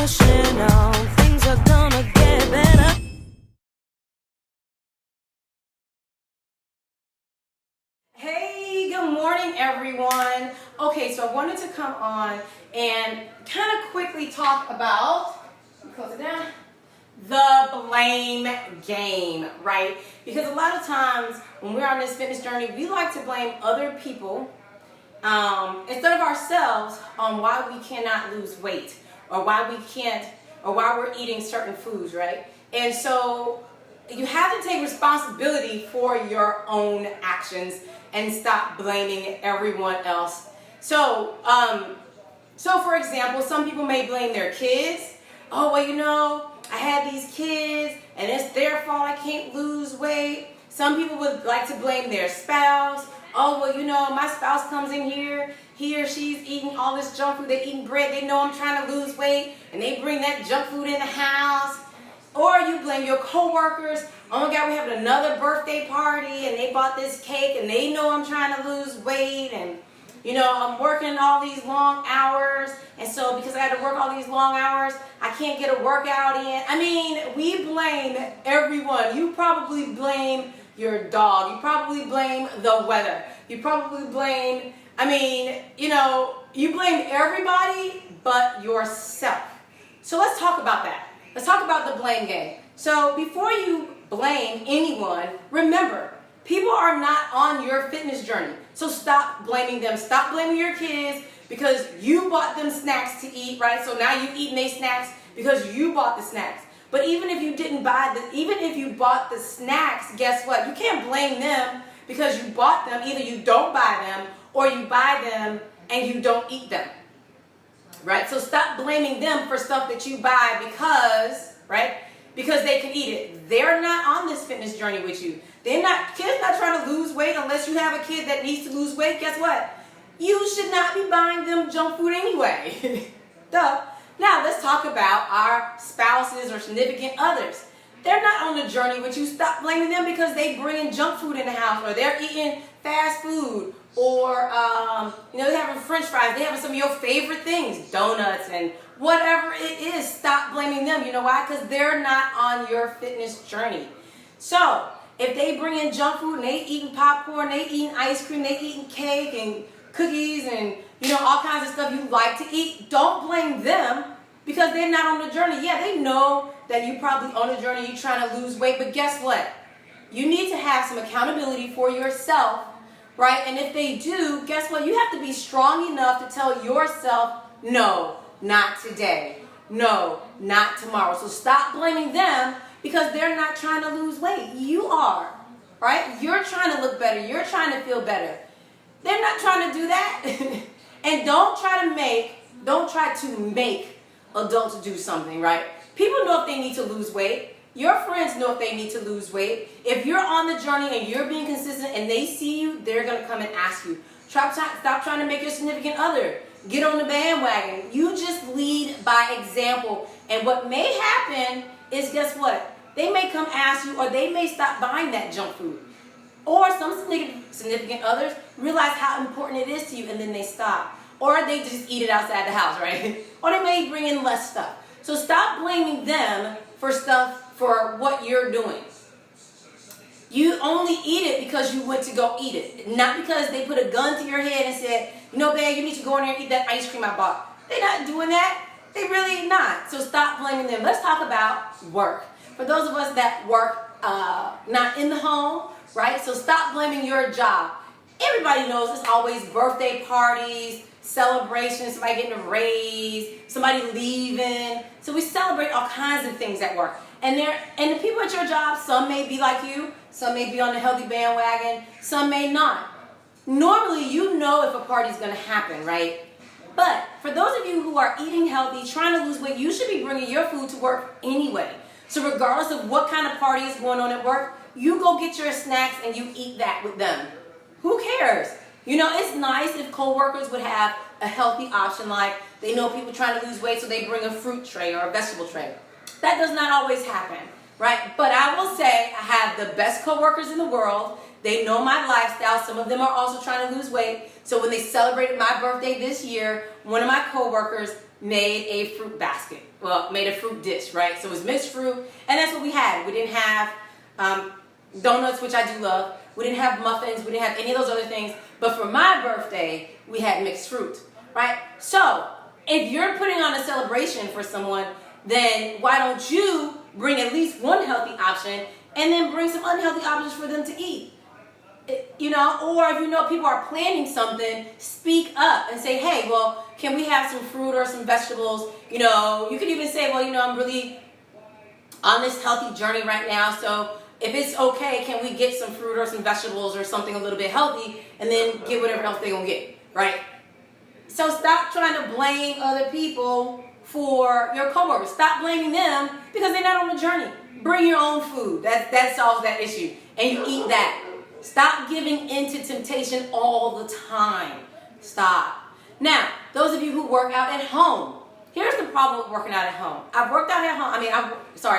pushing on. Things are gonna get better. Hey, good morning, everyone. Okay, so I wanted to come on and kind of quickly talk about, close it down, the blame game, right? Because a lot of times when we're on this fitness journey, we like to blame other people instead of ourselves on why we cannot lose weight or why we can't or why we're eating certain foods, right? And so you have to take responsibility for your own actions and stop blaming everyone else. So for example, some people may blame their kids. Oh, well, you know, I had these kids and it's their fault I can't lose weight. Some people would like to blame their spouse. Oh, well, you know, my spouse comes in here, he or she's eating all this junk food, they're eating bread, they know I'm trying to lose weight, and they bring that junk food in the house. Or you blame your coworkers. Oh my God, we're having another birthday party and they bought this cake and they know I'm trying to lose weight and, you know, I'm working all these long hours, and so because I had to work all these long hours, I can't get a workout in. I mean, we blame everyone. You probably blame your dog. You probably blame the weather. You probably blame, you blame everybody but yourself. So let's talk about that. Let's talk about the blame game. So before you blame anyone, remember, people are not on your fitness journey. So stop blaming them. Stop blaming your kids because you bought them snacks to eat, right? So now you eating their snacks because you bought the snacks. But even if you even if you bought the snacks, guess what? You can't blame them because you bought them. Either you don't buy them or you buy them and you don't eat them. Right? So stop blaming them for stuff that you buy because they can eat it. They're not on this fitness journey with you. Kids not trying to lose weight unless you have a kid that needs to lose weight. Guess what? You should not be buying them junk food anyway. Duh. Now let's talk about our spouses or significant others. They're not on the journey with you. Stop blaming them because they bring in junk food in the house, or they're eating fast food, or they're having French fries. They're having some of your favorite things, donuts and whatever it is. Stop blaming them. You know why? Because they're not on your fitness journey. So if they bring in junk food and they eating popcorn, they eating ice cream, they eating cake and cookies and all kinds of stuff you like to eat, don't blame them because they're not on the journey. Yeah, they know that you probably on a journey, you're trying to lose weight, but guess what? You need to have some accountability for yourself, right? And if they do, guess what? You have to be strong enough to tell yourself, no, not today. No, not tomorrow. So stop blaming them because they're not trying to lose weight. You are, right? You're trying to look better. You're trying to feel better. They're not trying to do that. And don't try to make adults do something, right? People know if they need to lose weight. Your friends know if they need to lose weight. If you're on the journey and you're being consistent and they see you, they're going to come and ask you. Stop trying to make your significant other get on the bandwagon. You just lead by example. And what may happen is, guess what? They may come ask you, or they may stop buying that junk food. Or some significant others realize how important it is to you and then they stop. Or they just eat it outside the house, right? Or they may bring in less stuff. So stop blaming them for what you're doing. You only eat it because you went to go eat it. Not because they put a gun to your head and said, babe, you need to go in there and eat that ice cream I bought. They're not doing that. They really not. So stop blaming them. Let's talk about work. For those of us that work not in the home, right? So stop blaming your job. Everybody knows it's always birthday parties, celebrations, somebody getting a raise, somebody leaving. So we celebrate all kinds of things at work. And the people at your job, some may be like you, some may be on the healthy bandwagon, some may not. Normally, you know if a party's going to happen, right? But for those of you who are eating healthy, trying to lose weight, you should be bringing your food to work anyway. So regardless of what kind of party is going on at work, you go get your snacks and you eat that with them. Who cares? It's nice if coworkers would have a healthy option, like they know people trying to lose weight, so they bring a fruit tray or a vegetable tray. That does not always happen, right? But I will say I have the best coworkers in the world. They know my lifestyle. Some of them are also trying to lose weight. So when they celebrated my birthday this year, one of my coworkers made a fruit basket. Well, made a fruit dish, right? So it was mixed fruit, and that's what we had. We didn't have donuts, which I do love. We didn't have muffins. We didn't have any of those other things. But for my birthday, we had mixed fruit, right? So if you're putting on a celebration for someone, then why don't you bring at least one healthy option and then bring some unhealthy options for them to eat? You know, or if you know people are planning something, speak up and say, hey, well, can we have some fruit or some vegetables? You know, you could even say, well, you know, I'm really on this healthy journey right now, so if it's okay, can we get some fruit or some vegetables or something a little bit healthy and then get whatever else they're going to get, right? So stop trying to blame other people for your coworkers. Stop blaming them because they're not on the journey. Bring your own food. That solves that issue. And you eat that. Stop giving into temptation all the time. Stop. Now, those of you who work out at home, here's the problem with working out at home. I've worked out at home.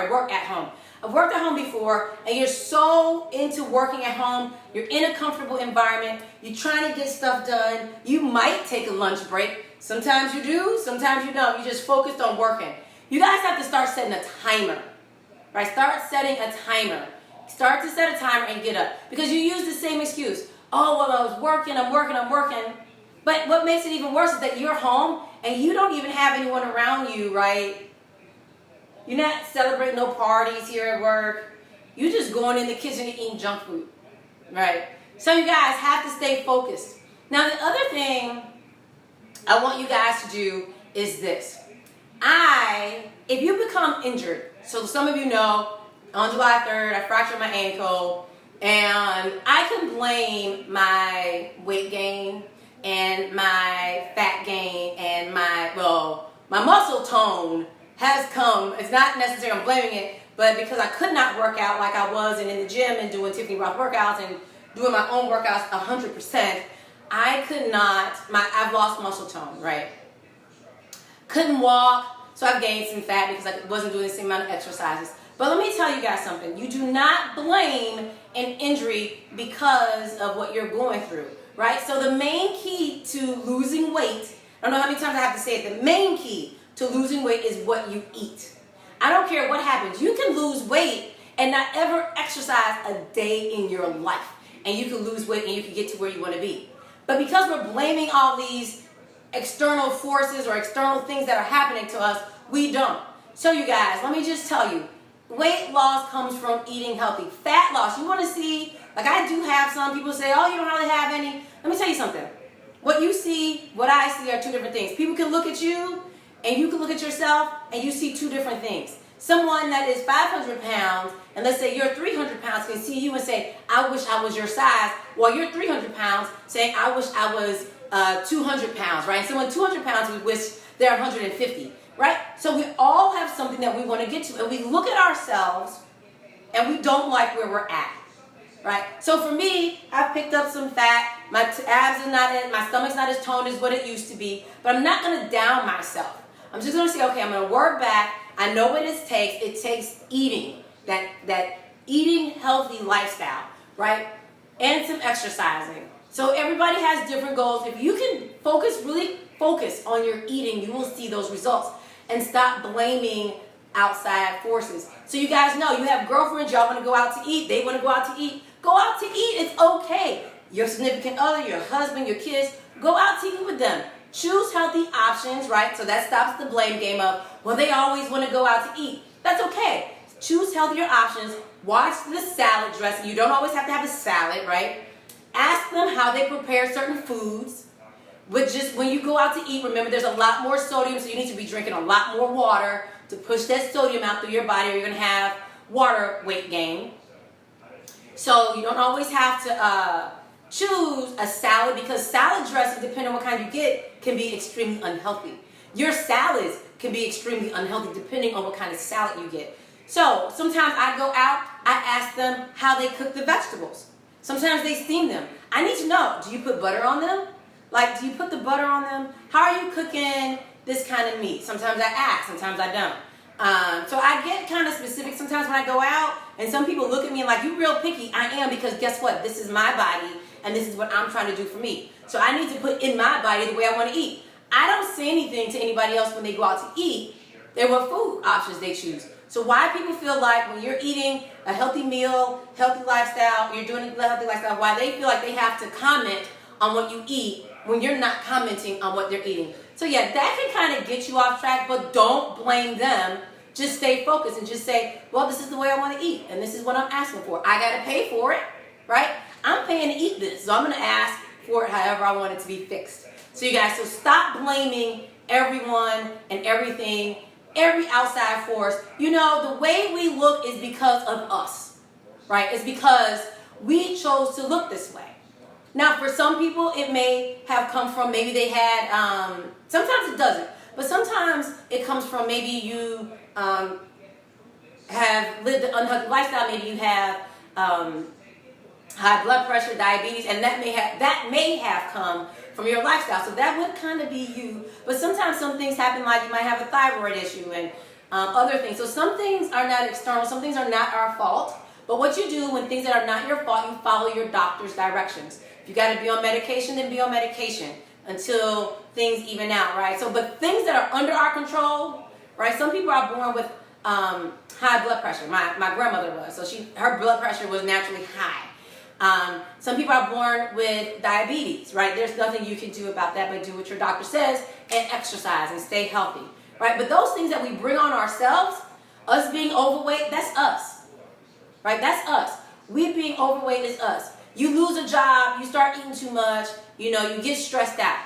Work at home. I've worked at home before, and you're so into working at home. You're in a comfortable environment. You're trying to get stuff done. You might take a lunch break. Sometimes you do, sometimes you don't. You're just focused on working. You guys have to start setting a timer, right? Start setting a timer. Start to set a timer and get up. Because you use the same excuse. Oh, well, I was working, I'm working. But what makes it even worse is that you're home and you don't even have anyone around you, right? You're not celebrating no parties here at work. You're just going in the kitchen and eating junk food, right? So you guys have to stay focused. Now, the other thing I want you guys to do is this. If you become injured, so some of you know, on July 3rd, I fractured my ankle, and I can blame my weight gain and my fat gain and my muscle tone has come. It's not necessarily I'm blaming it, but because I could not work out like I was and in the gym and doing Tiffany Roth workouts and doing my own workouts 100%, I could not, I've lost muscle tone, right? Couldn't walk, so I've gained some fat because I wasn't doing the same amount of exercises. But let me tell you guys something. You do not blame an injury because of what you're going through, right? So the main key to losing weight, I don't know how many times I have to say it, the main key to losing weight is what you eat. I don't care what happens. You can lose weight and not ever exercise a day in your life. And you can lose weight and you can get to where you want to be. But because we're blaming all these external forces or external things that are happening to us, we don't. So you guys, let me just tell you, weight loss comes from eating healthy. Fat loss, you want to see, like I do have some people say, oh, you don't really have any. Let me tell you something. What you see, what I see are two different things. People can look at you and you can look at yourself and you see two different things. Someone that is 500 pounds, and let's say you're 300 pounds, can see you and say, I wish I was your size, while you're 300 pounds saying, I wish I was 200 pounds, right? Someone 200 pounds would wish they're 150, right? So we all have something that we want to get to, and we look at ourselves and we don't like where we're at, right? So for me, I've picked up some fat, my abs are not in, my stomach's not as toned as what it used to be, but I'm not going to down myself. I'm just going to say, okay, I'm going to work back. I know what it takes. It takes eating, that eating healthy lifestyle, right? And some exercising. So everybody has different goals. If you can really focus on your eating, you will see those results. And stop blaming outside forces. So you guys know, you have girlfriends, y'all want to go out to eat. They want to go out to eat. Go out to eat. It's okay. Your significant other, your husband, your kids, go out to eat with them. Choose healthy options, right? So that stops the blame game of, well, they always want to go out to eat. That's okay. Choose healthier options. Watch the salad dressing. You don't always have to have a salad, right? Ask them how they prepare certain foods. But just when you go out to eat, remember there's a lot more sodium, so you need to be drinking a lot more water to push that sodium out through your body, or you're going to have water weight gain. So you don't always have to choose a salad, because salad dressing, depending on what kind you get, can be extremely unhealthy. Your salads can be extremely unhealthy depending on what kind of salad you get. So sometimes I go out, I ask them how they cook the vegetables. Sometimes they steam them. I need to know, do you put butter on them? Like, do you put the butter on them? How are you cooking this kind of meat? Sometimes I ask, sometimes I don't. So I get kind of specific sometimes when I go out, and some people look at me and like, you real picky. I am, because guess what? This is my body, and this is what I'm trying to do for me. So I need to put in my body the way I want to eat. I don't say anything to anybody else when they go out to eat and what food options they choose. So why people feel like when you're eating a healthy meal, healthy lifestyle, you're doing a healthy lifestyle, why they feel like they have to comment on what you eat when you're not commenting on what they're eating. So yeah, that can kind of get you off track, but don't blame them. Just stay focused and just say, well, this is the way I want to eat, and this is what I'm asking for. I got to pay for it, right? I'm paying to eat this, so I'm going to ask for it however I want it to be fixed. So you guys, so stop blaming everyone and everything, every outside force. You know, the way we look is because of us, right? It's because we chose to look this way. Now, for some people, it may have come from maybe they had, sometimes it doesn't, but sometimes it comes from maybe you have lived an unhealthy lifestyle. Maybe you have high blood pressure, diabetes, and that may have come from your lifestyle. So that would kind of be you. But sometimes some things happen, like you might have a thyroid issue and other things. So some things are not external. Some things are not our fault. But what you do when things that are not your fault, you follow your doctor's directions. If you got to be on medication, then be on medication until things even out, right? So, but things that are under our control, right? Some people are born with high blood pressure. My grandmother was, so her blood pressure was naturally high. Some people are born with diabetes, right? There's nothing you can do about that but do what your doctor says and exercise and stay healthy, right? But those things that we bring on ourselves, us being overweight, that's us, right? That's us. We being overweight is us. You lose a job, you start eating too much, you know, you get stressed out.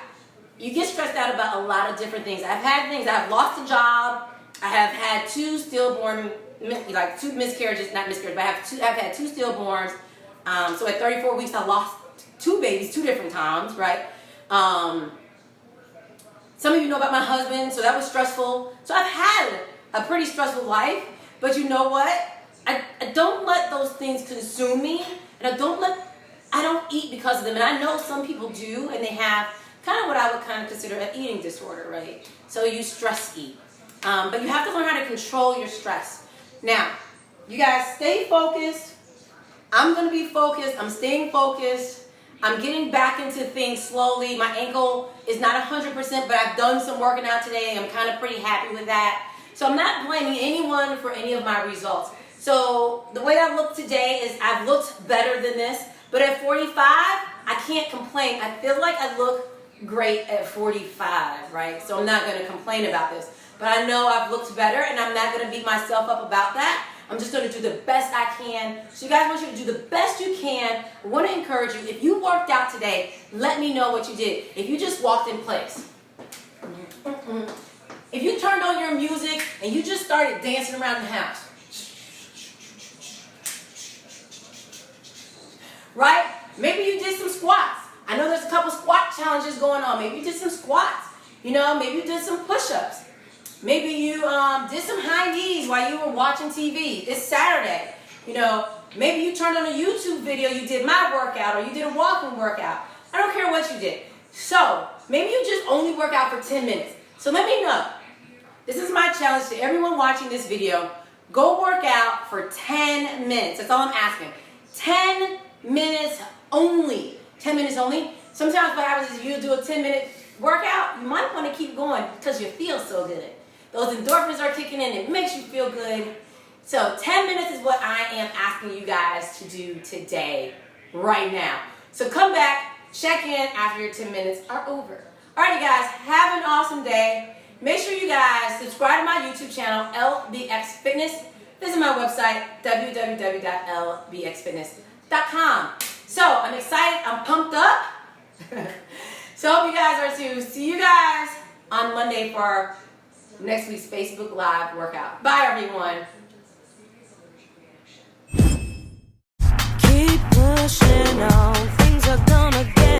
You get stressed out about a lot of different things. I've had things, I've lost a job, I have had two stillborn, like two miscarriages, not miscarriages, but I've had two stillborns. So at 34 weeks, I lost two babies, two different times, right? Some of you know about my husband, so that was stressful. So I've had a pretty stressful life, but you know what? I don't let those things consume me, and I don't eat because of them. And I know some people do, and they have kind of what I would kind of consider an eating disorder, right? So you stress eat. But you have to learn how to control your stress. Now, you guys stay focused. I'm going to be focused. I'm staying focused. I'm getting back into things slowly. My ankle is not 100%, but I've done some working out today. I'm kind of pretty happy with that. So I'm not blaming anyone for any of my results. So the way I look today is I've looked better than this. But at 45, I can't complain. I feel like I look great at 45, right? So I'm not going to complain about this. But I know I've looked better, and I'm not going to beat myself up about that. I'm just going to do the best I can. So you guys, want you to do the best you can. I want to encourage you. If you worked out today, let me know what you did. If you just walked in place. If you turned on your music and you just started dancing around the house. Right? Maybe you did some squats. I know there's a couple squat challenges going on. Maybe you did some squats. You know, maybe you did some push-ups. Maybe you did some high knees while you were watching TV. It's Saturday. You know, maybe you turned on a YouTube video, you did my workout, or you did a walking workout. I don't care what you did. So, maybe you just only work out for 10 minutes. So let me know. This is my challenge to everyone watching this video. Go work out for 10 minutes. That's all I'm asking. 10 minutes only. 10 minutes only. Sometimes what happens is you do a 10-minute workout, you might want to keep going because you feel so good. Those endorphins are kicking in. It makes you feel good. So 10 minutes is what I am asking you guys to do today, right now. So come back, check in after your 10 minutes are over. All right, you guys, have an awesome day. Make sure you guys subscribe to my YouTube channel, LBX Fitness. Visit my website, www.lbxfitness.com. So I'm excited. I'm pumped up. So I hope you guys are too. See you guys on Monday for next week's Facebook Live workout. Bye, everyone. Keep pushing on.